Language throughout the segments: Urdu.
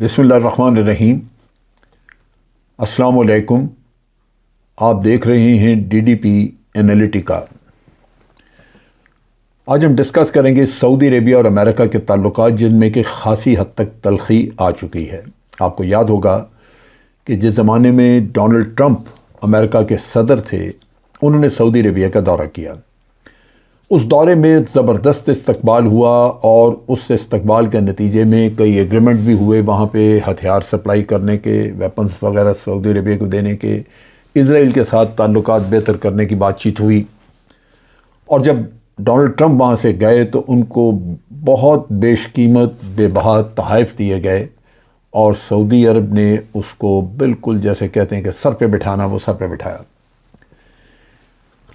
بسم اللہ الرحمن الرحیم۔ السلام علیکم۔ آپ دیکھ رہے ہیں DDP انالیٹیکا۔ آج ہم ڈسکس کریں گے سعودی عربیہ اور امریکہ کے تعلقات، جن میں کہ خاصی حد تک تلخی آ چکی ہے۔ آپ کو یاد ہوگا کہ جس زمانے میں ڈونلڈ ٹرمپ امریکہ کے صدر تھے، انہوں نے سعودی عربیہ کا دورہ کیا۔ اس دورے میں زبردست استقبال ہوا اور اس استقبال کے نتیجے میں کئی ایگریمنٹ بھی ہوئے، وہاں پہ ہتھیار سپلائی کرنے کے، ویپنز وغیرہ سعودی عربیہ کو دینے کے، اسرائیل کے ساتھ تعلقات بہتر کرنے کی بات چیت ہوئی۔ اور جب ڈونلڈ ٹرمپ وہاں سے گئے تو ان کو بہت بیش قیمت بے بہا تحائف دیے گئے، اور سعودی عرب نے اس کو بالکل جیسے کہتے ہیں کہ سر پہ بٹھانا، وہ سر پہ بٹھایا۔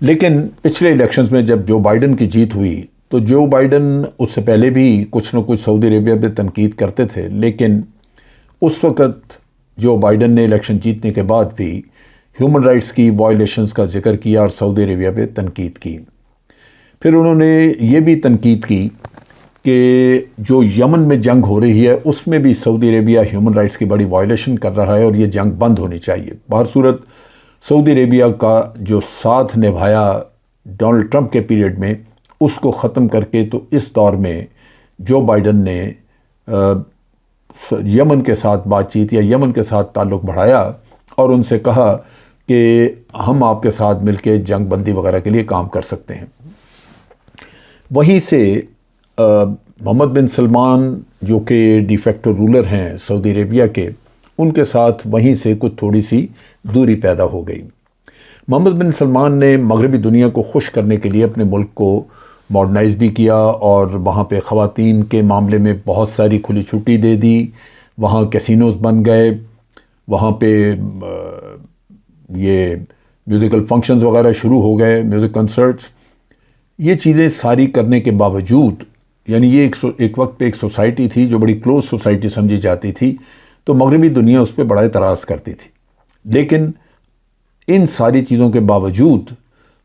لیکن پچھلے الیکشنز میں جب جو بائیڈن کی جیت ہوئی تو جو بائیڈن اس سے پہلے بھی کچھ نہ کچھ سعودی عربیہ پہ تنقید کرتے تھے، لیکن اس وقت جو بائیڈن نے الیکشن جیتنے کے بعد بھی ہیومن رائٹس کی وائلیشنز کا ذکر کیا اور سعودی عربیہ پہ تنقید کی۔ پھر انہوں نے یہ بھی تنقید کی کہ جو یمن میں جنگ ہو رہی ہے اس میں بھی سعودی عربیہ ہیومن رائٹس کی بڑی وائلیشن کر رہا ہے اور یہ جنگ بند ہونی چاہیے۔ بہر صورت سعودی عربیہ کا جو ساتھ نبھایا ڈونلڈ ٹرمپ کے پیریڈ میں، اس کو ختم کر کے تو اس دور میں جو بائیڈن نے یمن کے ساتھ بات چیت یا یمن کے ساتھ تعلق بڑھایا اور ان سے کہا کہ ہم آپ کے ساتھ مل کے جنگ بندی وغیرہ کے لیے کام کر سکتے ہیں۔ وہیں سے محمد بن سلمان جو کہ ڈی فیکٹو رولر ہیں سعودی عربیہ کے، ان کے ساتھ وہیں سے کچھ تھوڑی سی دوری پیدا ہو گئی۔ محمد بن سلمان نے مغربی دنیا کو خوش کرنے کے لیے اپنے ملک کو ماڈرنائز بھی کیا اور وہاں پہ خواتین کے معاملے میں بہت ساری کھلی چھٹی دے دی، وہاں کیسینوز بن گئے، وہاں پہ یہ میوزیکل فنکشنز وغیرہ شروع ہو گئے، میوزک کنسرٹس۔ یہ چیزیں ساری کرنے کے باوجود، یعنی یہ ایک وقت پہ ایک سوسائٹی تھی جو بڑی کلوز سوسائٹی سمجھی جاتی تھی، تو مغربی دنیا اس پہ بڑا اعتراض کرتی تھی۔ لیکن ان ساری چیزوں کے باوجود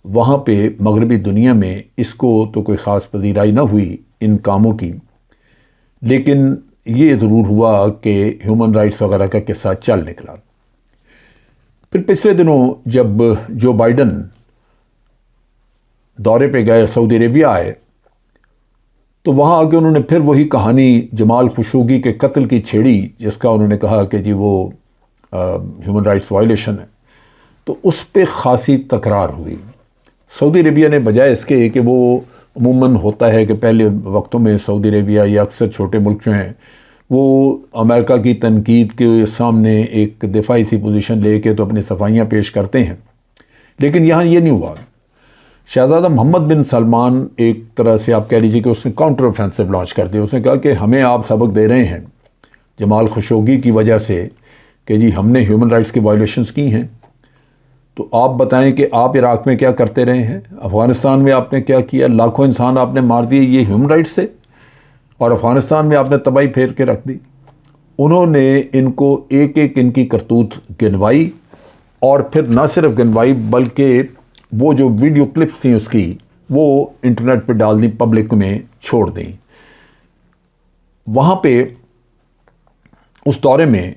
وہاں پہ مغربی دنیا میں اس کو تو کوئی خاص پذیرائی نہ ہوئی ان کاموں کی، لیکن یہ ضرور ہوا کہ ہیومن رائٹس وغیرہ کا قصہ چل نکلا۔ پھر پچھلے دنوں جب جو بائیڈن دورے پہ گئے، سعودی عربیہ آئے، تو وہاں آ کے انہوں نے پھر وہی کہانی جمال خشوگی کے قتل کی چھیڑی، جس کا انہوں نے کہا کہ جی وہ ہیومن رائٹس وائلیشن ہے، تو اس پہ خاصی تکرار ہوئی۔ سعودی عربیہ نے بجائے اس کے کہ وہ عموماً ہوتا ہے کہ پہلے وقتوں میں سعودی عربیہ یا اکثر چھوٹے ملک جو ہیں وہ امریکہ کی تنقید کے سامنے ایک دفاعی سی پوزیشن لے کے تو اپنی صفائیاں پیش کرتے ہیں، لیکن یہاں یہ نہیں ہوا۔ شہزادہ محمد بن سلمان ایک طرح سے آپ کہہ لیجیے کہ اس نے کاؤنٹر آفینسو لانچ کر دیا۔ اس نے کہا کہ ہمیں آپ سبق دے رہے ہیں جمال خشوگی کی وجہ سے کہ جی ہم نے ہیومن رائٹس کی وائلیشنز کی ہیں، تو آپ بتائیں کہ آپ عراق میں کیا کرتے رہے ہیں، افغانستان میں آپ نے کیا کیا، لاکھوں انسان آپ نے مار دیے، یہ ہیومن رائٹس تھے، اور افغانستان میں آپ نے تباہی پھیر کے رکھ دی۔ انہوں نے ان کو ایک ایک ان کی کرتوت گنوائی، اور پھر نہ صرف گنوائی بلکہ وہ جو ویڈیو کلپس تھیں اس کی وہ انٹرنیٹ پہ ڈال دیں، پبلک میں چھوڑ دیں۔ وہاں پہ اس دورے میں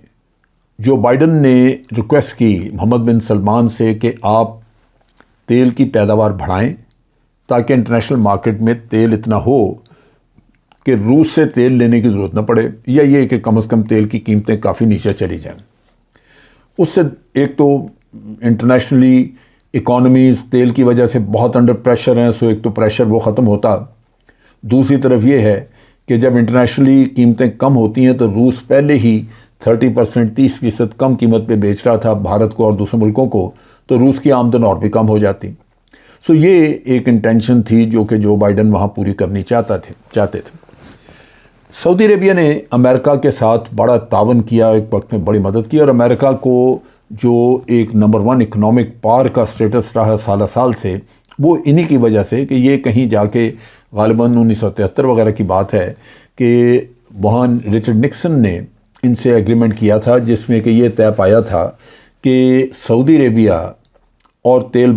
جو بائیڈن نے ریکویسٹ کی محمد بن سلمان سے کہ آپ تیل کی پیداوار بڑھائیں تاکہ انٹرنیشنل مارکیٹ میں تیل اتنا ہو کہ روس سے تیل لینے کی ضرورت نہ پڑے، یا یہ کہ کم از کم تیل کی قیمتیں کافی نیچے چلی جائیں۔ اس سے ایک تو انٹرنیشنلی اکانومیز تیل کی وجہ سے بہت انڈر پریشر ہیں، سو ایک تو پریشر وہ ختم ہوتا۔ دوسری طرف یہ ہے کہ جب انٹرنیشنلی قیمتیں کم ہوتی ہیں تو روس پہلے ہی 30% 30% کم قیمت پہ بیچ رہا تھا بھارت کو اور دوسرے ملکوں کو، تو روس کی آمدن اور بھی کم ہو جاتی۔ سو یہ ایک انٹینشن تھی جو کہ جو بائیڈن وہاں پوری کرنی چاہتے تھے۔ سعودی عربیہ نے امریکہ کے ساتھ بڑا تعاون کیا، ایک وقت میں بڑی مدد کی، اور امریکہ کو جو ایک نمبر 1 اکنامک پاور کا سٹیٹس رہا سالہ سال سے، وہ انہی کی وجہ سے کہ یہ کہیں جا کے غالباً 1973 وغیرہ کی بات ہے کہ وہاں رچرڈ نکسن نے ان سے ایگریمنٹ کیا تھا، جس میں کہ یہ طے پایا تھا کہ سعودی عربیہ اور تیل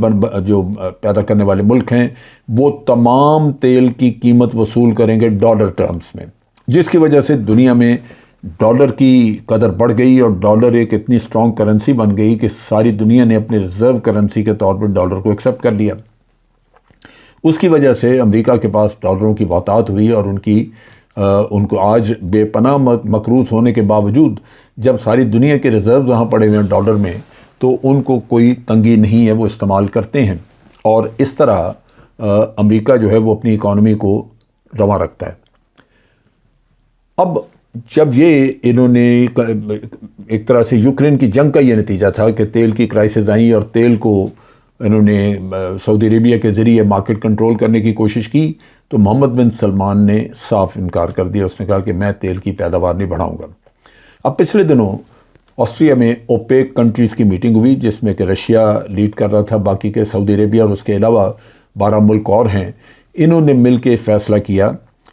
جو پیدا کرنے والے ملک ہیں وہ تمام تیل کی قیمت وصول کریں گے ڈالر ٹرمز میں، جس کی وجہ سے دنیا میں ڈالر کی قدر بڑھ گئی اور ڈالر ایک اتنی سٹرونگ کرنسی بن گئی کہ ساری دنیا نے اپنے ریزرو کرنسی کے طور پر ڈالر کو ایکسیپٹ کر لیا۔ اس کی وجہ سے امریکہ کے پاس ڈالروں کی بہتات ہوئی اور ان کو آج بے پناہ مقروض ہونے کے باوجود جب ساری دنیا کے ریزرو وہاں پڑے ہوئے ہیں ڈالر میں تو ان کو کوئی تنگی نہیں ہے، وہ استعمال کرتے ہیں، اور اس طرح امریکہ جو ہے وہ اپنی اکانومی کو رواں رکھتا ہے۔ اب جب انہوں نے ایک طرح سے یوکرین کی جنگ کا یہ نتیجہ تھا کہ تیل کی کرائسز آئیں اور تیل کو انہوں نے سعودی عربیہ کے ذریعے مارکیٹ کنٹرول کرنے کی کوشش کی، تو محمد بن سلمان نے صاف انکار کر دیا۔ اس نے کہا کہ میں تیل کی پیداوار نہیں بڑھاؤں گا۔ اب پچھلے دنوں آسٹریا میں اوپیک کنٹریز کی میٹنگ ہوئی جس میں کہ رشیا لیڈ کر رہا تھا، باقی کے سعودی عربیہ اور اس کے علاوہ 12 ملک اور ہیں۔ انہوں نے مل کے فیصلہ کیا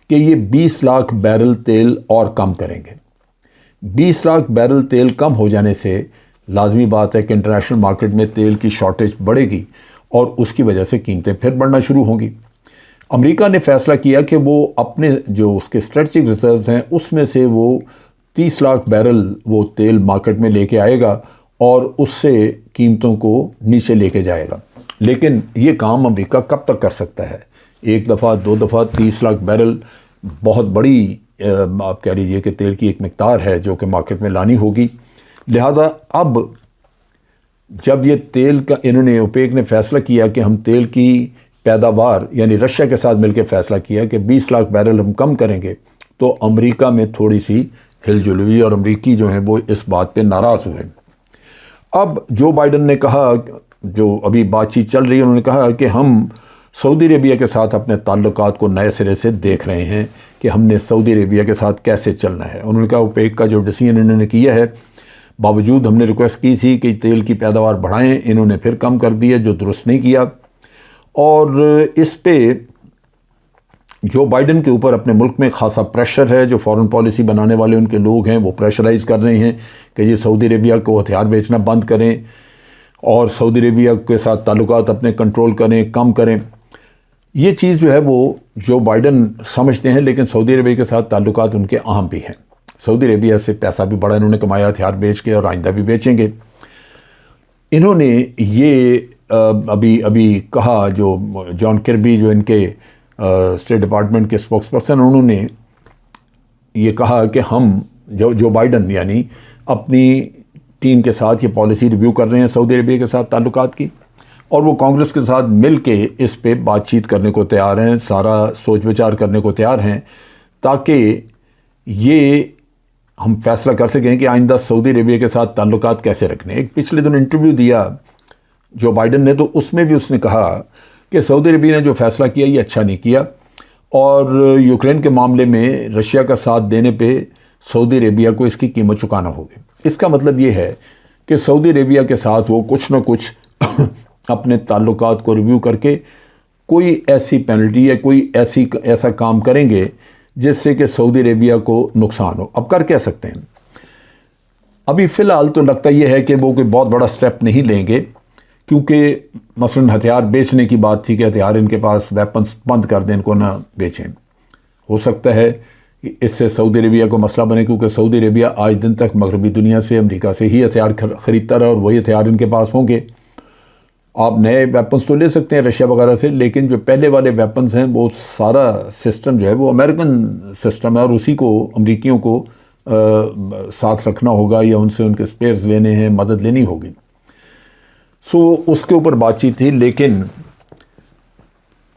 کہ یہ 20 لاکھ بیرل تیل اور کم کریں گے۔ 20 لاکھ بیرل تیل کم ہو جانے سے لازمی بات ہے کہ انٹرنیشنل مارکیٹ میں تیل کی شارٹیج بڑھے گی اور اس کی وجہ سے قیمتیں پھر بڑھنا شروع ہوں گی۔ امریکہ نے فیصلہ کیا کہ وہ اپنے جو اس کے اسٹریٹجک ریزروز ہیں اس میں سے وہ 30 لاکھ بیرل وہ تیل مارکیٹ میں لے کے آئے گا اور اس سے قیمتوں کو نیچے لے کے جائے گا۔ لیکن یہ کام امریکہ کب تک کر سکتا ہے؟ ایک دفعہ 2 دفعہ 30 لاکھ بیرل بہت بڑی آپ کہہ لیجئے کہ تیل کی ایک مقدار ہے جو کہ مارکیٹ میں لانی ہوگی۔ لہذا اب جب یہ تیل کا انہوں نے اوپیک نے فیصلہ کیا کہ ہم تیل کی پیداوار یعنی رشیا کے ساتھ مل کے فیصلہ کیا کہ 20 لاکھ بیرل ہم کم کریں گے، تو امریکہ میں تھوڑی سی ہل جل ہوئی اور امریکی جو ہیں وہ اس بات پہ ناراض ہوئے۔ اب جو بائیڈن نے کہا، جو ابھی بات چیت چل رہی ہے، انہوں نے کہا کہ ہم سعودی عربیہ کے ساتھ اپنے تعلقات کو نئے سرے سے دیکھ رہے ہیں کہ ہم نے سعودی عربیہ کے ساتھ کیسے چلنا ہے۔ انہوں نے کہا اوپیک کا جو ڈیسیژن انہوں نے کیا ہے، باوجود ہم نے ریکویسٹ کی تھی کہ تیل کی پیداوار بڑھائیں، انہوں نے پھر کم کر دیا جو درست نہیں کیا، اور اس پہ جو بائیڈن کے اوپر اپنے ملک میں خاصا پریشر ہے۔ جو فارن پالیسی بنانے والے ان کے لوگ ہیں وہ پریشرائز کر رہے ہیں کہ یہ سعودی عربیہ کو ہتھیار بیچنا بند کریں اور سعودی عربیہ کے ساتھ تعلقات اپنے کنٹرول کریں، کم کریں۔ یہ چیز جو ہے وہ جو بائیڈن سمجھتے ہیں، لیکن سعودی عربیہ کے ساتھ تعلقات ان کے اہم بھی ہیں۔ سعودی عربیہ سے پیسہ بھی بڑا انہوں نے کمایا ہتھیار بیچ کے اور آئندہ بھی بیچیں گے۔ انہوں نے یہ ابھی کہا، جو جان کربی جو ان کے اسٹیٹ ڈپارٹمنٹ کے اسپوکس پرسن، انہوں نے یہ کہا کہ ہم جو بائیڈن یعنی اپنی ٹیم کے ساتھ یہ پالیسی ریویو کر رہے ہیں سعودی عربیہ کے ساتھ تعلقات کی، اور وہ کانگریس کے ساتھ مل کے اس پہ بات چیت کرنے کو تیار ہیں، سارا سوچ بچار کرنے کو تیار ہیں تاکہ یہ ہم فیصلہ کر سکیں کہ آئندہ سعودی عربیہ کے ساتھ تعلقات کیسے رکھنے۔ ایک پچھلے دن انٹرویو دیا جو بائیڈن نے، تو اس میں بھی اس نے کہا کہ سعودی عربیہ نے جو فیصلہ کیا یہ اچھا نہیں کیا، اور یوکرین کے معاملے میں رشیا کا ساتھ دینے پہ سعودی عربیہ کو اس کی قیمت چکانا ہوگی۔ اس کا مطلب یہ ہے کہ سعودی عربیہ کے ساتھ وہ کچھ نہ کچھ اپنے تعلقات کو ریویو کر کے کوئی ایسی پینلٹی یا کوئی ایسا کام کریں گے جس سے کہ سعودی عربیہ کو نقصان ہو۔ اب کر کیا سکتے ہیں؟ ابھی فی الحال تو لگتا یہ ہے کہ وہ کوئی بہت بڑا سٹیپ نہیں لیں گے، کیونکہ مثلا ہتھیار بیچنے کی بات تھی کہ ہتھیار ان کے پاس ویپنز بند کر دیں، ان کو نہ بیچیں۔ ہو سکتا ہے کہ اس سے سعودی عربیہ کو مسئلہ بنے، کیونکہ سعودی عربیہ آج دن تک مغربی دنیا سے، امریکہ سے ہی ہتھیار خریدتا رہا اور وہی ہتھیار ان کے پاس ہوں گے۔ آپ نئے ویپنز تو لے سکتے ہیں رشیا وغیرہ سے، لیکن جو پہلے والے ویپنز ہیں وہ سارا سسٹم جو ہے وہ امریکن سسٹم ہے، اور اسی کو امریکیوں کو ساتھ رکھنا ہوگا یا ان سے ان کے سپیئرز لینے ہیں، مدد لینی ہوگی۔ سو اس کے اوپر بات چیت تھی، لیکن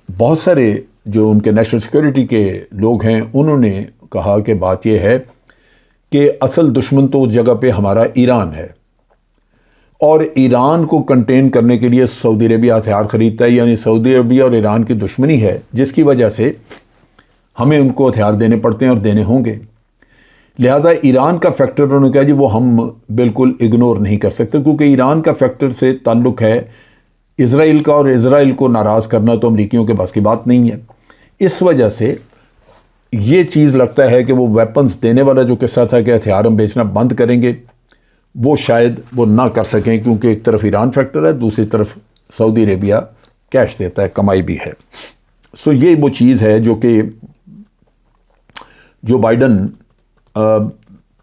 بہت سارے جو ان کے نیشنل سیکورٹی کے لوگ ہیں انہوں نے کہا کہ بات یہ ہے کہ اصل دشمن تو اس جگہ پہ ہمارا ایران ہے، اور ایران کو کنٹین کرنے کے لیے سعودی عربیہ ہتھیار خریدتا ہے، یعنی سعودی عربیہ اور ایران کی دشمنی ہے، جس کی وجہ سے ہمیں ان کو ہتھیار دینے پڑتے ہیں اور دینے ہوں گے۔ لہٰذا ایران کا فیکٹر انہوں نے کہا جی وہ ہم بالکل اگنور نہیں کر سکتے، کیونکہ ایران کا فیکٹر سے تعلق ہے اسرائیل کا، اور اسرائیل کو ناراض کرنا تو امریکیوں کے بس کی بات نہیں ہے۔ اس وجہ سے یہ چیز لگتا ہے کہ وہ ویپنز دینے والا جو قصہ تھا کہ ہتھیار ہم بیچنا بند کریں گے، وہ شاید وہ نہ کر سکیں، کیونکہ ایک طرف ایران فیکٹر ہے، دوسری طرف سعودی عربیہ کیش دیتا ہے، کمائی بھی ہے۔ سو یہ وہ چیز ہے جو کہ جو بائیڈن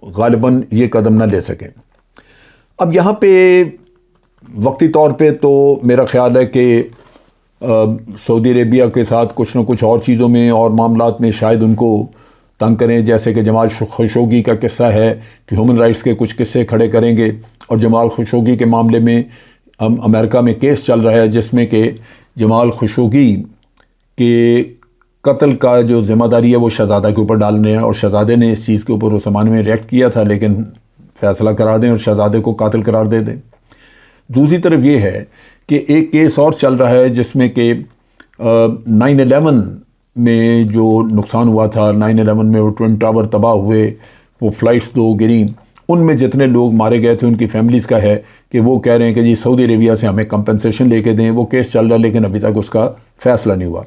غالباً یہ قدم نہ لے سکیں۔ اب یہاں پہ وقتی طور پہ تو میرا خیال ہے کہ سعودی عربیہ کے ساتھ کچھ نہ کچھ اور چیزوں میں اور معاملات میں شاید ان کو تنگ کریں، جیسے کہ جمال خشوگی کا قصہ ہے کہ ہیومن رائٹس کے کچھ قصے کھڑے کریں گے، اور جمال خشوگی کے معاملے میں امریکہ میں کیس چل رہا ہے جس میں کہ جمال خشوگی کے قتل کا جو ذمہ داری ہے وہ شہزادہ کے اوپر ڈال رہے ہیں، اور شہزادے نے اس چیز کے اوپر اس زمانے میں ریئیکٹ کیا تھا، لیکن فیصلہ کرا دیں اور شہزادے کو قاتل قرار دے دیں۔ دوسری طرف یہ ہے کہ ایک کیس اور چل رہا ہے جس میں کہ 9/11 میں جو نقصان ہوا تھا، 9/11 میں وہ ٹوئن ٹاور تباہ ہوئے، وہ فلائٹس 2 گریں، ان میں جتنے لوگ مارے گئے تھے ان کی فیملیز کا ہے کہ وہ کہہ رہے ہیں کہ جی سعودی عربیہ سے ہمیں کمپنسیشن لے کے دیں۔ وہ کیس چل رہا ہے لیکن ابھی تک اس کا فیصلہ نہیں ہوا۔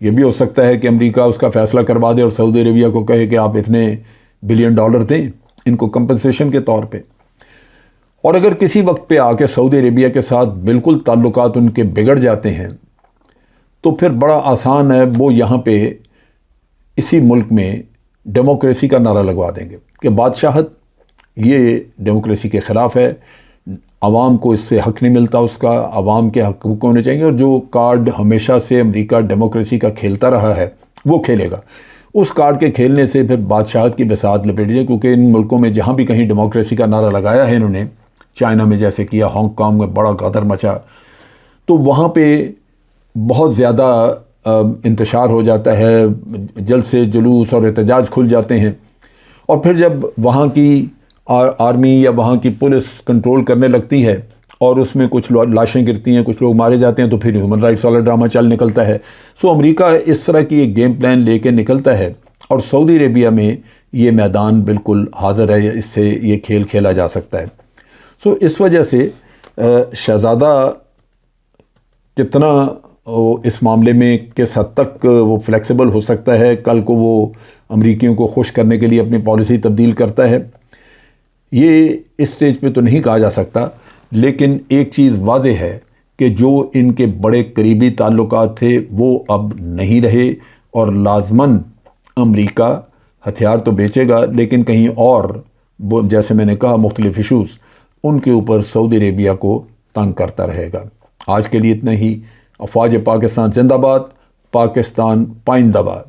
یہ بھی ہو سکتا ہے کہ امریکہ اس کا فیصلہ کروا دے اور سعودی عربیہ کو کہے کہ آپ اتنے بلین ڈالر دیں ان کو کمپنسیشن کے طور پہ۔ اور اگر کسی وقت پہ آ کے سعودی عربیہ کے ساتھ بالکل تعلقات ان کے بگڑ جاتے ہیں تو پھر بڑا آسان ہے، وہ یہاں پہ اسی ملک میں ڈیموکریسی کا نعرہ لگوا دیں گے کہ بادشاہت یہ ڈیموکریسی کے خلاف ہے، عوام کو اس سے حق نہیں ملتا، اس کا عوام کے حقوق ہونے چاہیے، اور جو کارڈ ہمیشہ سے امریکہ ڈیموکریسی کا کھیلتا رہا ہے وہ کھیلے گا۔ اس کارڈ کے کھیلنے سے پھر بادشاہت کی بساط لپیٹ جائے، کیونکہ ان ملکوں میں جہاں بھی کہیں ڈیموکریسی کا نعرہ لگایا ہے انہوں نے، چائنا میں جیسے کیا، ہانگ کانگ میں بڑا غدر مچا، تو وہاں پہ بہت زیادہ انتشار ہو جاتا ہے، جلد سے جلوس اور احتجاج کھل جاتے ہیں، اور پھر جب وہاں کی آرمی یا وہاں کی پولیس کنٹرول کرنے لگتی ہے اور اس میں کچھ لاشیں گرتی ہیں، کچھ لوگ مارے جاتے ہیں، تو پھر ہیومن رائٹس والا ڈرامہ چل نکلتا ہے۔ سو امریکہ اس طرح کی ایک گیم پلان لے کے نکلتا ہے، اور سعودی عربیہ میں یہ میدان بالکل حاضر ہے، اس سے یہ کھیل کھیلا جا سکتا ہے۔ سو اس وجہ سے شہزادہ کتنا اس معاملے میں کس حد تک وہ فلیکسیبل ہو سکتا ہے، کل کو وہ امریکیوں کو خوش کرنے کے لیے اپنی پالیسی تبدیل کرتا ہے، یہ اس سٹیج پہ تو نہیں کہا جا سکتا، لیکن ایک چیز واضح ہے کہ جو ان کے بڑے قریبی تعلقات تھے وہ اب نہیں رہے، اور لازماً امریکہ ہتھیار تو بیچے گا لیکن کہیں اور، وہ جیسے میں نے کہا مختلف ایشوز ان کے اوپر سعودی عربیہ کو تنگ کرتا رہے گا۔ آج کے لیے اتنا ہی۔ افواج پاکستان زندہ باد، پاکستان پائندہ باد۔